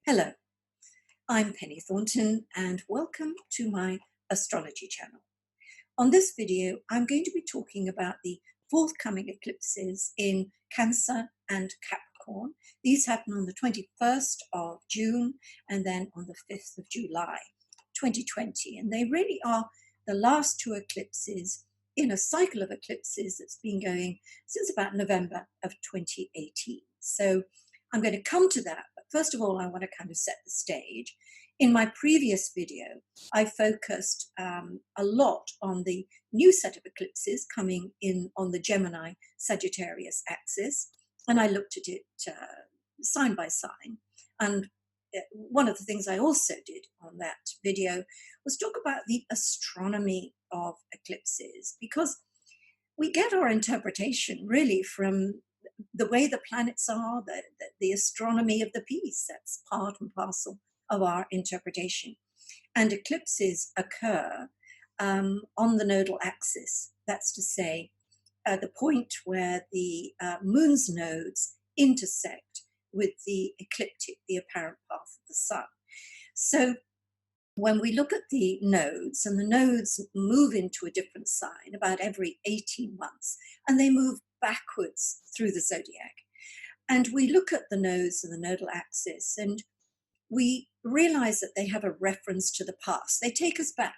Hello, I'm Penny Thornton and welcome to my astrology channel. On this video, I'm going to be talking about the forthcoming eclipses in Cancer and Capricorn. These happen on the 21st of June and then on the 5th of July 2020. And they really are the last two eclipses in a cycle of eclipses that's been going since about November of 2018. So I'm going to come to that. But first of all, I want to kind of set the stage. In my previous video, I focused a lot on the new set of eclipses coming in on the Gemini-Sagittarius axis, and I looked at it sign by sign. And one of the things I also did on that video was talk about the astronomy of eclipses, because we get our interpretation really from the way the planets are, the astronomy of the piece. That's part and parcel of our interpretation. And eclipses occur on the nodal axis. That's to say, the point where the moon's nodes intersect with the ecliptic, the apparent path of the sun. So when we look at the nodes, and the nodes move into a different sign about every 18 months, and they move backwards through the zodiac. And we look at the nodes and the nodal axis, and we realize that they have a reference to the past. They take us back.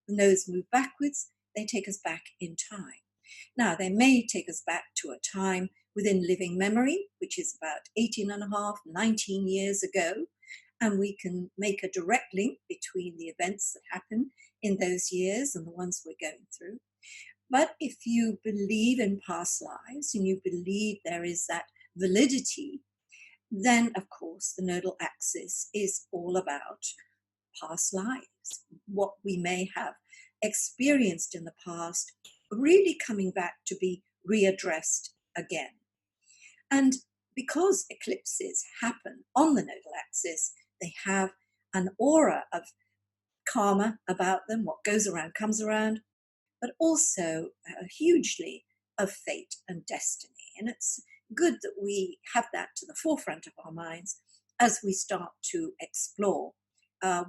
The nodes move backwards, they take us back in time. Now, they may take us back to a time within living memory, which is about 18 and a half, 19 years ago, and we can make a direct link between the events that happen in those years and the ones we're going through. But if you believe in past lives and you believe there is that validity, then of course the nodal axis is all about past lives, what we may have experienced in the past, really coming back to be readdressed again. And because eclipses happen on the nodal axis, they have an aura of karma about them. What goes around comes around, but also hugely of fate and destiny. And it's good that we have that to the forefront of our minds as we start to explore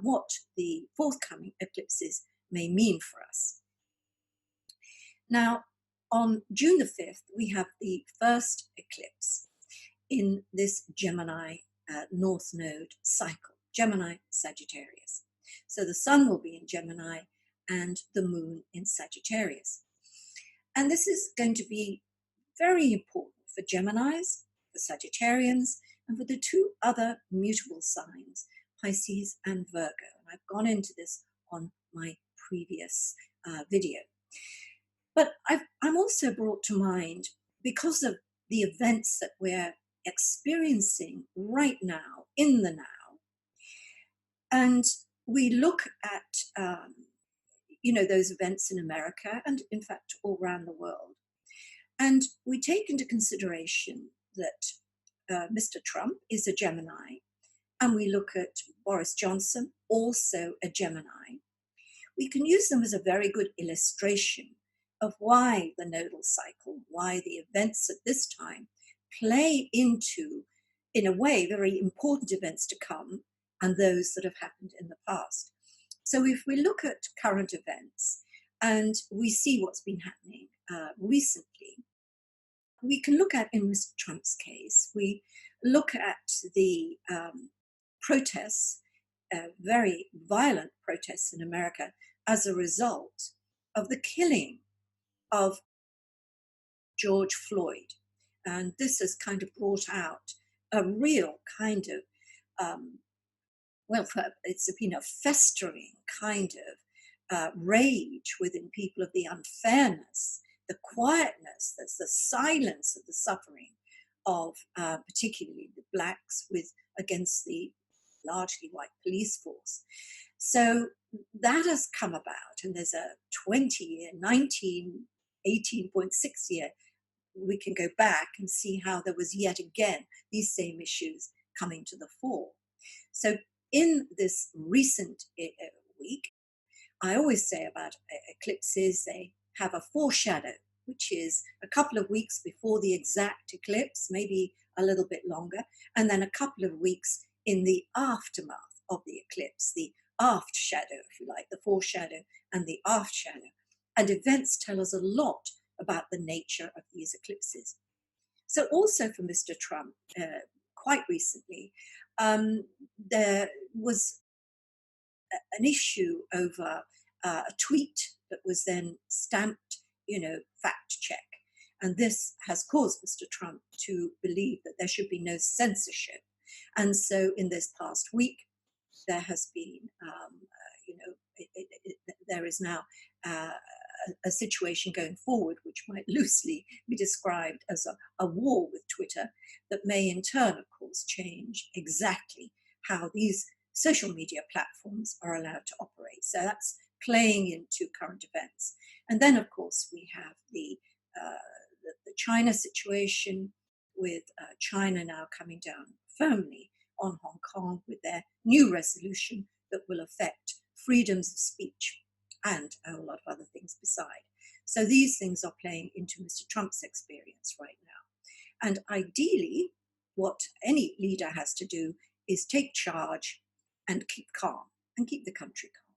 what the forthcoming eclipses may mean for us. Now, on June the 5th, we have the first eclipse in this Gemini North Node cycle, Gemini-Sagittarius. So the sun will be in Gemini and the moon in Sagittarius. And this is going to be very important for Geminis, for Sagittarians, and for the two other mutable signs, Pisces and Virgo. And I've gone into this on my previous video. But I'm also brought to mind, because of the events that we're experiencing right now, in the now, and we look at those events in America and in fact all around the world, and we take into consideration that Mr. Trump is a Gemini, and we look at Boris Johnson, also a Gemini. We can use them as a very good illustration of why the nodal cycle, why the events at this time play into, in a way, very important events to come and those that have happened in the past. So if we look at current events and we see what's been happening recently, we can look at, in Mr. Trump's case, we look at the protests, very violent protests in America as a result of the killing of George Floyd. And this has kind of brought out a real kind of, it's been a festering kind of rage within people of the unfairness, the quietness, that's the silence of the suffering of particularly the blacks against the largely white police force. So that has come about, and there's a 20-year, 18.6 year, we can go back and see how there was yet again these same issues coming to the fore. So in this recent week, I always say about eclipses, they have a foreshadow, which is a couple of weeks before the exact eclipse, maybe a little bit longer, and then a couple of weeks in the aftermath of the eclipse, the aft shadow, if you like, the foreshadow and the aft shadow. And events tell us a lot about the nature of these eclipses. So also for Mr. Trump, quite recently, there was an issue over a tweet that was then stamped, fact check. And this has caused Mr. Trump to believe that there should be no censorship. And so in this past week, there has been, there is now a situation going forward which might loosely be described as a war with Twitter that may in turn, of course, change exactly how these social media platforms are allowed to operate. So that's playing into current events. And then, of course, we have the China situation, with China now coming down firmly on Hong Kong with their new resolution that will affect freedoms of speech and a whole lot of other things beside. So these things are playing into Mr. Trump's experience right now. And ideally, what any leader has to do is take charge and keep calm and keep the country calm.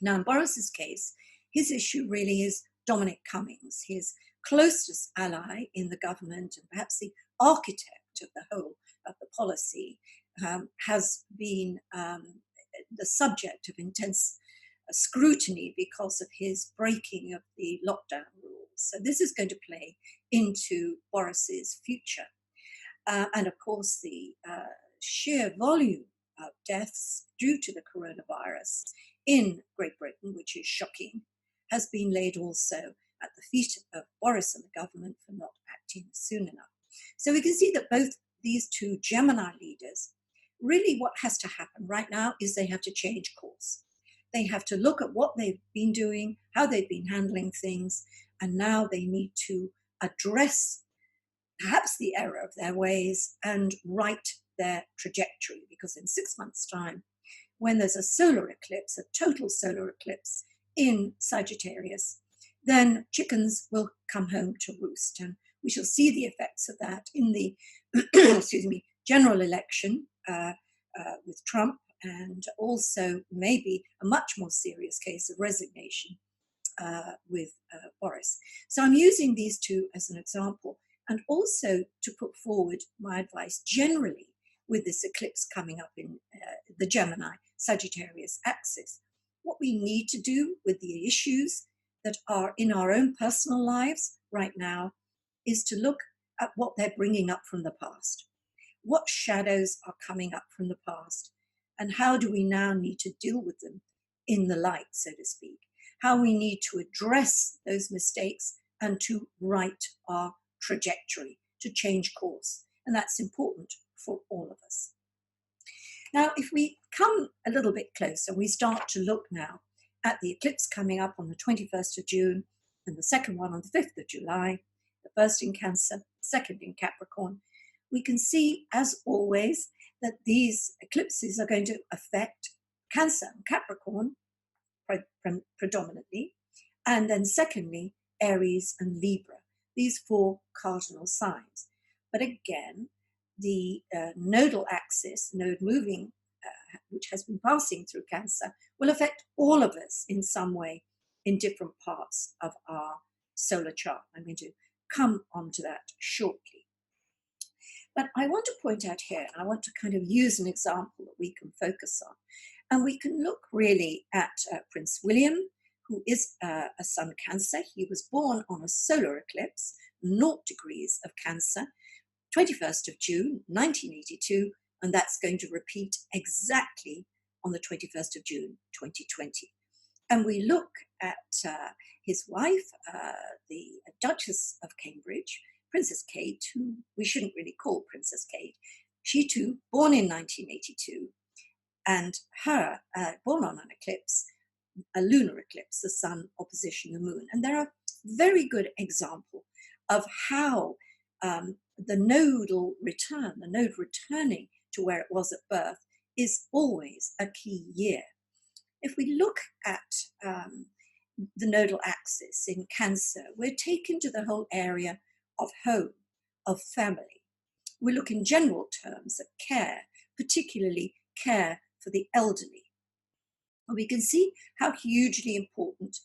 Now, in Boris's case, his issue really is Dominic Cummings, his closest ally in the government and perhaps the architect of the whole of the policy, has been the subject of intense scrutiny because of his breaking of the lockdown rules. So this is going to play into Boris's future. And of course, the sheer volume of deaths due to the coronavirus in Great Britain, which is shocking, has been laid also at the feet of Boris and the government for not acting soon enough. So we can see that both these two Gemini leaders, really what has to happen right now is they have to change course. They have to look at what they've been doing, how they've been handling things, and now they need to address perhaps the error of their ways and right their trajectory, because in 6 months' time, when there's a solar eclipse, a total solar eclipse in Sagittarius, then chickens will come home to roost. And we shall see the effects of that in the general election with Trump, and also maybe a much more serious case of resignation with Boris. So I'm using these two as an example, and also to put forward my advice generally with this eclipse coming up in the Gemini-Sagittarius axis. What we need to do with the issues that are in our own personal lives right now is to look at what they're bringing up from the past. What shadows are coming up from the past, and how do we now need to deal with them in the light, so to speak? How we need to address those mistakes and to right our trajectory, to change course. And that's important for all of us. Now, if we come a little bit closer, we start to look now at the eclipse coming up on the 21st of June and the second one on the 5th of July, the first in Cancer, second in Capricorn. We can see, as always, that these eclipses are going to affect Cancer and Capricorn predominantly, and then secondly, Aries and Libra, these four cardinal signs. But again, the nodal axis, node moving, which has been passing through Cancer, will affect all of us in some way in different parts of our solar chart. I'm going to come on to that shortly. But I want to point out here, and I want to kind of use an example that we can focus on. And we can look really at Prince William, who is a Sun Cancer. He was born on a solar eclipse, 0 degrees of Cancer, 21st of June, 1982, and that's going to repeat exactly on the 21st of June, 2020. And we look at his wife, the Duchess of Cambridge, Princess Kate, who we shouldn't really call Princess Kate. She too, born in 1982, and her born on an eclipse, a lunar eclipse, the sun opposition the moon. And they're a very good example of how the nodal return, the node returning to where it was at birth, is always a key year. If we look at the nodal axis in Cancer, we're taken to the whole area of home, of family. We look in general terms at care, particularly care for the elderly. And we can see how hugely important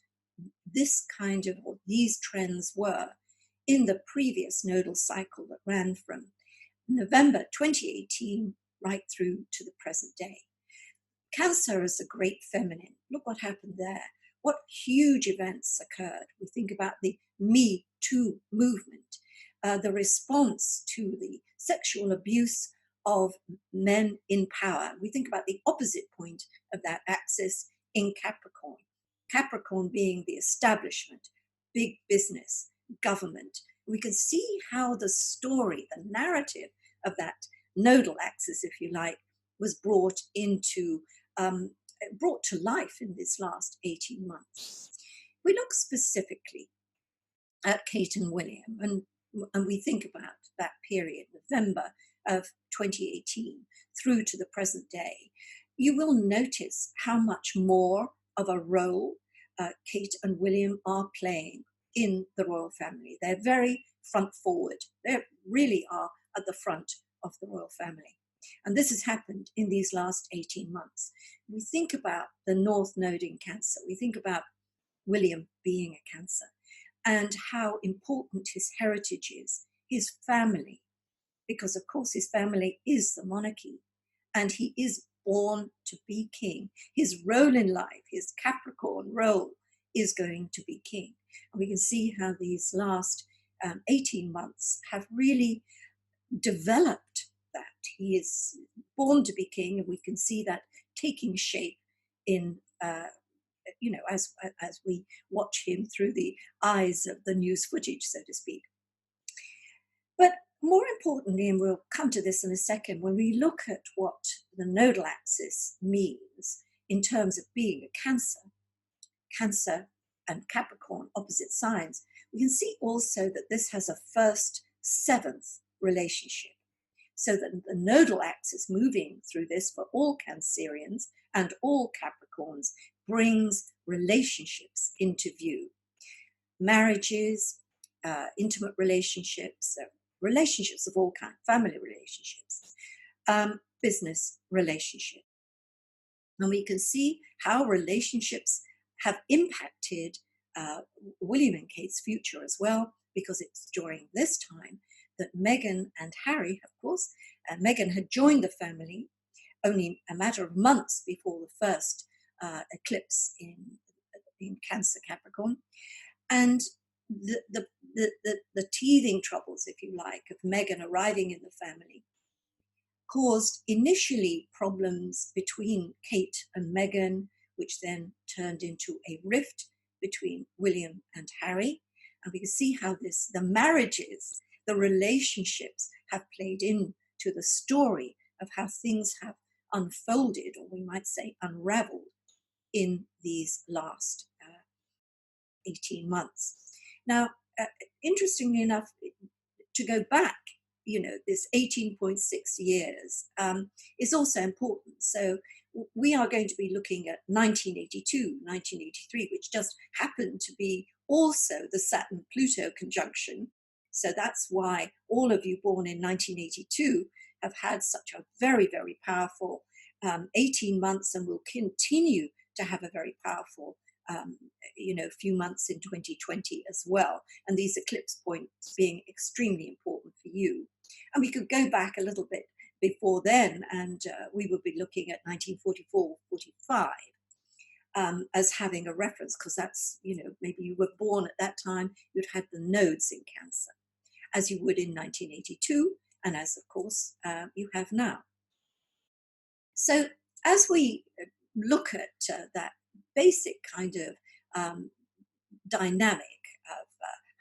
this kind of, or these trends were in the previous nodal cycle that ran from November 2018 right through to the present day. Cancer is a great feminine. Look what happened there. What huge events occurred. We think about the Me Too movement, the response to the sexual abuse of men in power. We think about the opposite point of that axis in Capricorn. Capricorn being the establishment, big business, government. We can see how the story, the narrative of that nodal axis, if you like, was brought to life in this last 18 months. We look specifically at Kate and William, and we think about that period, November of 2018 through to the present day. You will notice how much more of a role Kate and William are playing in the royal family. They're very front forward. They really are at the front of the royal family. And this has happened in these last 18 months. We think about the North Node in Cancer. We think about William being a Cancer and how important his heritage is, his family, because of course his family is the monarchy and he is born to be king. His role in life, his Capricorn role, is going to be king. And we can see how these last 18 months have really developed that. He is born to be king, and we can see that taking shape in, as we watch him through the eyes of the news footage, so to speak. But more importantly, and we'll come to this in a second, when we look at what the nodal axis means in terms of being a Cancer and Capricorn, opposite signs, we can see also that this has a first seventh relationship. So that the nodal axis moving through this for all Cancerians and all Capricorns brings relationships into view. Marriages, intimate relationships, relationships of all kinds, family relationships, business relationships. And we can see how relationships have impacted William and Kate's future as well, because it's during this time that Meghan and Harry, of course, Meghan had joined the family only a matter of months before the first eclipse in Cancer-Capricorn. And the teething troubles, if you like, of Meghan arriving in the family caused initially problems between Kate and Meghan, which then turned into a rift between William and Harry. And we can see how the marriages, the relationships have played into the story of how things have unfolded, or we might say unraveled, in these last 18 months. Now, interestingly enough, to go back, this 18.6 years is also important. So we are going to be looking at 1982, 1983, which just happened to be also the Saturn-Pluto conjunction. So that's why all of you born in 1982 have had such a very, very powerful 18 months and will continue to have a very powerful few months in 2020 as well. And these eclipse points being extremely important for you. And we could go back a little bit before then, and we would be looking at 1944-45 as having a reference, because that's, maybe you were born at that time, you'd had the nodes in Cancer, as you would in 1982, and as, of course, you have now. So as we look at that basic kind of dynamic of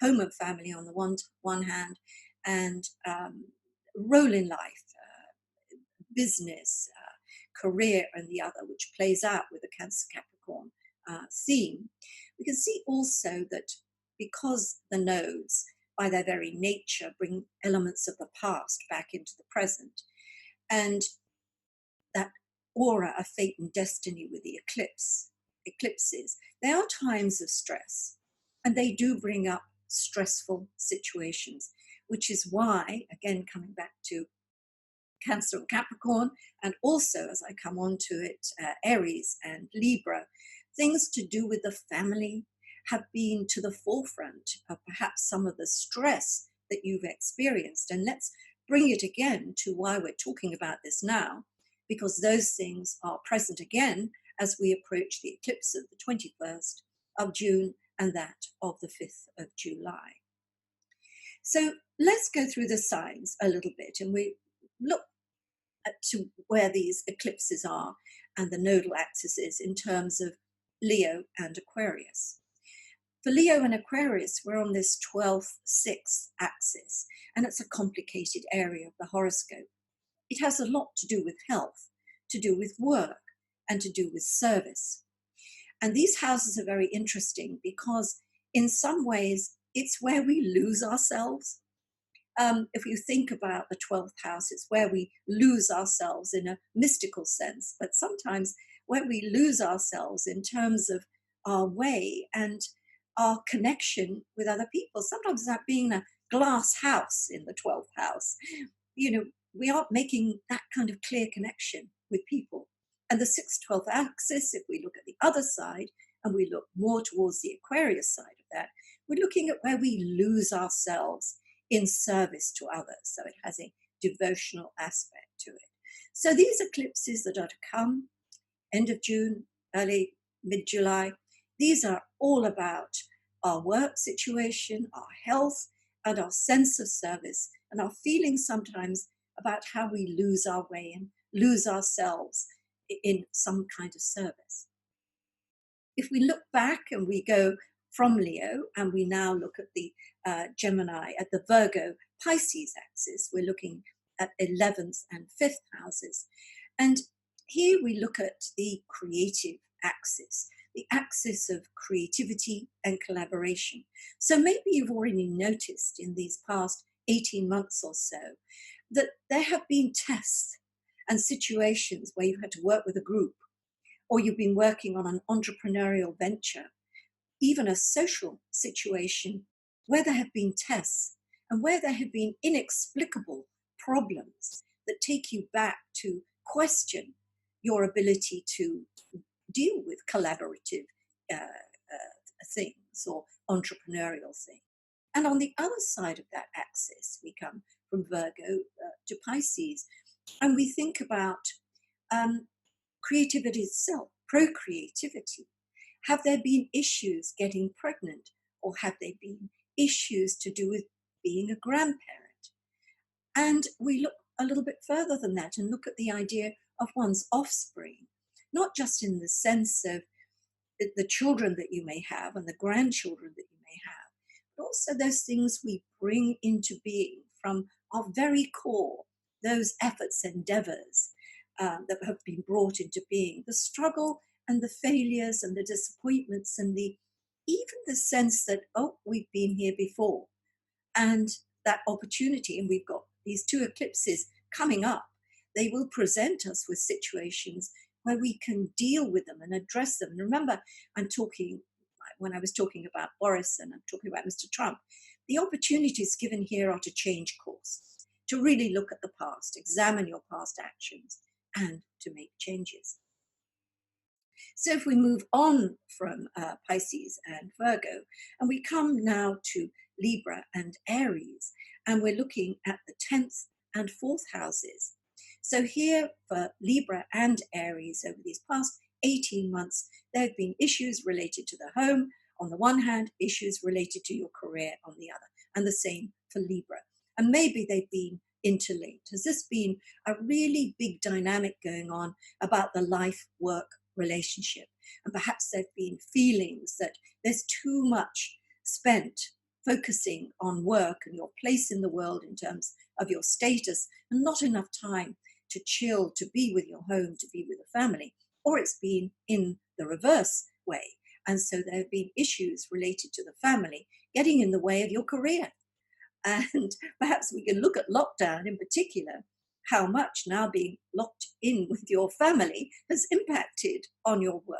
home and family on the one hand, and role in life, business, career on the other, which plays out with the Cancer-Capricorn theme, we can see also that because the nodes, by their very nature, bring elements of the past back into the present, and that aura of fate and destiny with the eclipses, they are times of stress, and they do bring up stressful situations, which is why, again, coming back to Cancer and Capricorn, and also, as I come on to it, Aries and Libra. Things to do with the family have been to the forefront of perhaps some of the stress that you've experienced. And let's bring it again to why we're talking about this now, because those things are present again as we approach the eclipse of the 21st of June and that of the 5th of July. So let's go through the signs a little bit, and we look to where these eclipses are and the nodal axes in terms of Leo and Aquarius. For Leo and Aquarius, we're on this 12-6 axis, and it's a complicated area of the horoscope. It has a lot to do with health, to do with work, and to do with service. And these houses are very interesting because in some ways, it's where we lose ourselves. If you think about the 12th house, it's where we lose ourselves in a mystical sense, but sometimes where we lose ourselves in terms of our way and our connection with other people. Sometimes it's like being a glass house in the 12th house. You know, we aren't making that kind of clear connection with people. And the 6-12 axis, if we look at the other side and we look more towards the Aquarius side of that, we're looking at where we lose ourselves in service to others. So it has a devotional aspect to it. So these eclipses that are to come, end of June, early mid-July, these are all about our work situation, our health, and our sense of service, and our feelings sometimes about how we lose our way and lose ourselves in some kind of service. If we look back and we go from Leo and we now look at the Gemini, at the Virgo Pisces axis, we're looking at 11th and 5th houses. And here we look at the creative axis, the axis of creativity and collaboration. So maybe you've already noticed in these past 18 months or so that there have been tests and situations where you've had to work with a group, or you've been working on an entrepreneurial venture, even a social situation where there have been tests and where there have been inexplicable problems that take you back to question your ability to deal with collaborative things or entrepreneurial things. And on the other side of that axis, we come from Virgo to Pisces, and we think about creativity itself, procreativity. Have there been issues getting pregnant, or have there been issues to do with being a grandparent? And we look a little bit further than that and look at the idea of one's offspring, not just in the sense of the children that you may have and the grandchildren that you may have, but also those things we bring into being from our very core, those efforts, endeavors that have been brought into being, the struggle and the failures and the disappointments and even the sense that, oh, we've been here before. And that opportunity, and we've got these two eclipses coming up, they will present us with situations where we can deal with them and address them. And remember, when I was talking about Boris and I'm talking about Mr. Trump, the opportunities given here are to change course, to really look at the past, examine your past actions, and to make changes. So if we move on from Pisces and Virgo, and we come now to Libra and Aries, and we're looking at the 10th and 4th houses. So here for Libra and Aries over these past 18 months, there have been issues related to the home on the one hand, issues related to your career on the other, and the same for Libra. And maybe they've been interlinked. Has this been a really big dynamic going on about the life-work relationship? And perhaps there have been feelings that there's too much spent focusing on work and your place in the world in terms of your status, and not enough time to chill, to be with your home, to be with the family. Or it's been in the reverse way. And so there have been issues related to the family getting in the way of your career. And perhaps we can look at lockdown in particular, how much now being locked in with your family has impacted on your work.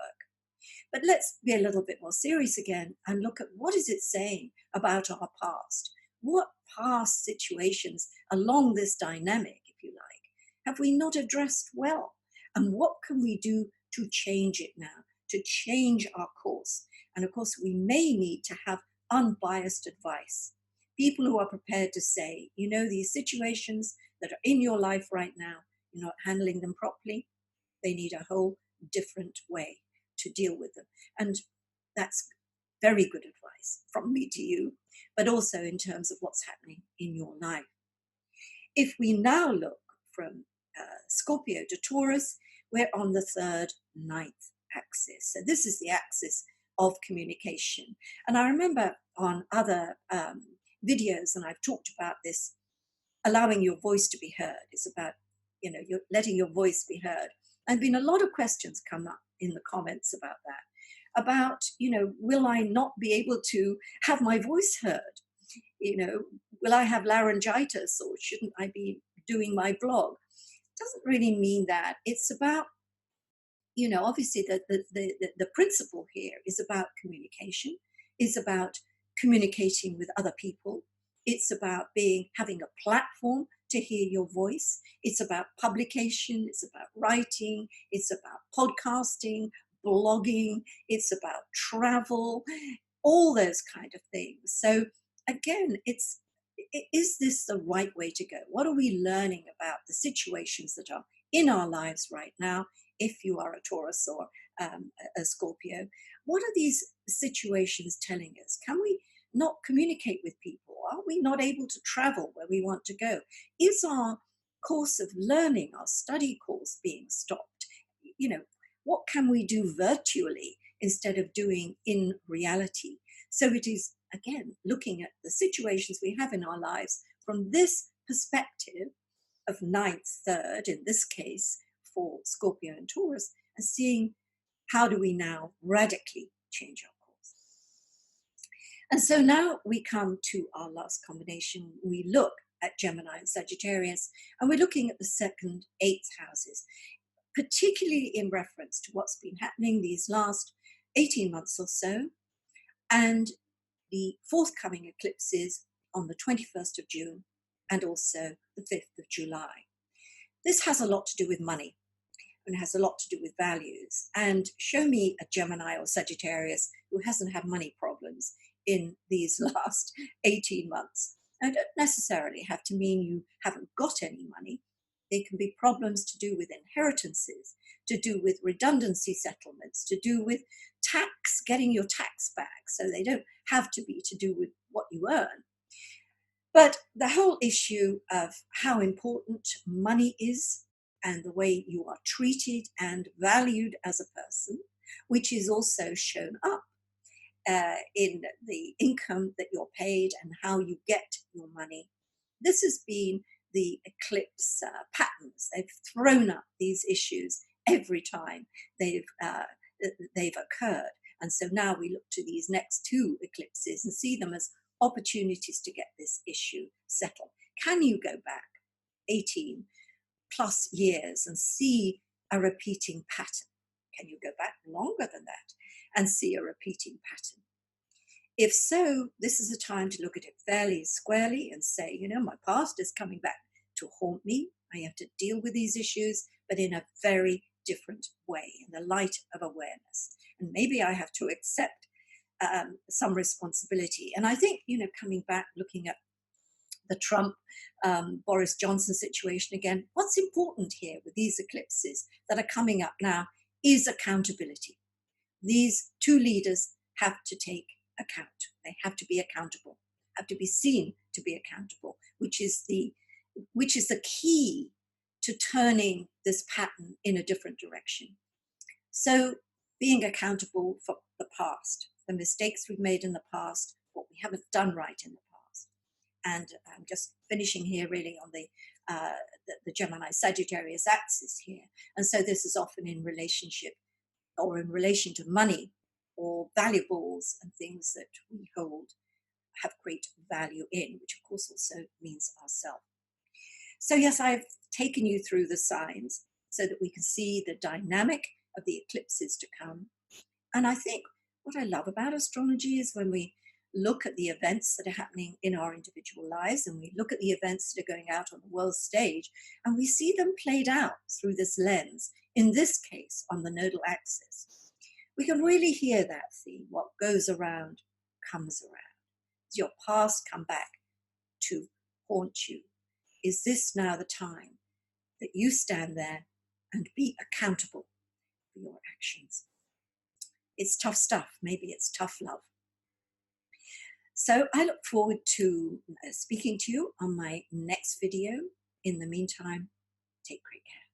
But let's be a little bit more serious again and look at what is it saying about our past. What past situations along this dynamic, if you like, have we not addressed well? And what can we do to change it now, to change our course? And of course, we may need to have unbiased advice. People who are prepared to say, you know, these situations that are in your life right now, you're not handling them properly. They need a whole different way to deal with them. And that's very good advice from me to you, but also in terms of what's happening in your life. If we now look from Scorpio to Taurus, we're on the 3rd, 9th axis. So this is the axis of communication. And I remember on other videos, and I've talked about this, allowing your voice to be heard. It's about, you know, you're letting your voice be heard. And been a lot of questions come up in the comments about that, about, you know, will I not be able to have my voice heard? You know, will I have laryngitis, or shouldn't I be doing my blog? It doesn't really mean that. It's about, you know, obviously the principle here is about communication, is about communicating with other people. It's about having a platform to hear your voice. It's about publication. It's about writing. It's about podcasting, blogging. It's about travel, all those kind of things. So again, is this the right way to go? What are we learning about the situations that are in our lives right now? If you are a Taurus or a Scorpio, what are these situations telling us? Can we not communicate with people? Are we not able to travel where we want to go? Is our course of learning, our study course, being stopped? You know, what can we do virtually instead of doing in reality? So it is, again, looking at the situations we have in our lives from this perspective of 9th, 3rd, in this case, for Scorpio and Taurus, and seeing how do we now radically change our course. And so now we come to our last combination. We look at Gemini and Sagittarius, and we're looking at the 2nd, 8th houses, particularly in reference to what's been happening these last 18 months or so, and the forthcoming eclipses on the 21st of June and also the 5th of July. This has a lot to do with money, and it has a lot to do with values. And show me a Gemini or Sagittarius who hasn't had money problems in these last 18 months. And don't necessarily have to mean you haven't got any money. They can be problems to do with inheritances, to do with redundancy settlements, to do with tax, getting your tax back. So they don't have to be to do with what you earn. But the whole issue of how important money is and the way you are treated and valued as a person, which is also shown up in the income that you're paid and how you get your money. This has been the eclipse patterns. They've thrown up these issues every time they've occurred. And so now we look to these next 2 eclipses and see them as opportunities to get this issue settled. Can you go back 18 plus years and see a repeating pattern? Can you go back longer than that and see a repeating pattern? If so, this is a time to look at it fairly squarely and say, you know, my past is coming back to haunt me. I have to deal with these issues, but in a very different way, in the light of awareness. And maybe I have to accept some responsibility. And I think, you know, coming back, looking at the Trump, Boris Johnson situation again, what's important here with these eclipses that are coming up now is accountability. These 2 leaders have to take account. They have to be accountable, have to be seen to be accountable, which is the key to turning this pattern in a different direction. So being accountable for the past, the mistakes we've made in the past, what we haven't done right in the past. And I'm just finishing here really on the Gemini-Sagittarius axis here. And so this is often in relationship or in relation to money or valuables and things that we hold have great value in, which of course also means ourselves. So yes, I've taken you through the signs so that we can see the dynamic of the eclipses to come. And I think what I love about astrology is when we look at the events that are happening in our individual lives, and we look at the events that are going out on the world stage, and we see them played out through this lens, in this case on the nodal axis, we can really hear that theme: what goes around comes around. Does your past come back to haunt you? Is this now the time that you stand there and be accountable for your actions? It's tough stuff. Maybe it's tough love. So I look forward to speaking to you on my next video. In the meantime, take great care.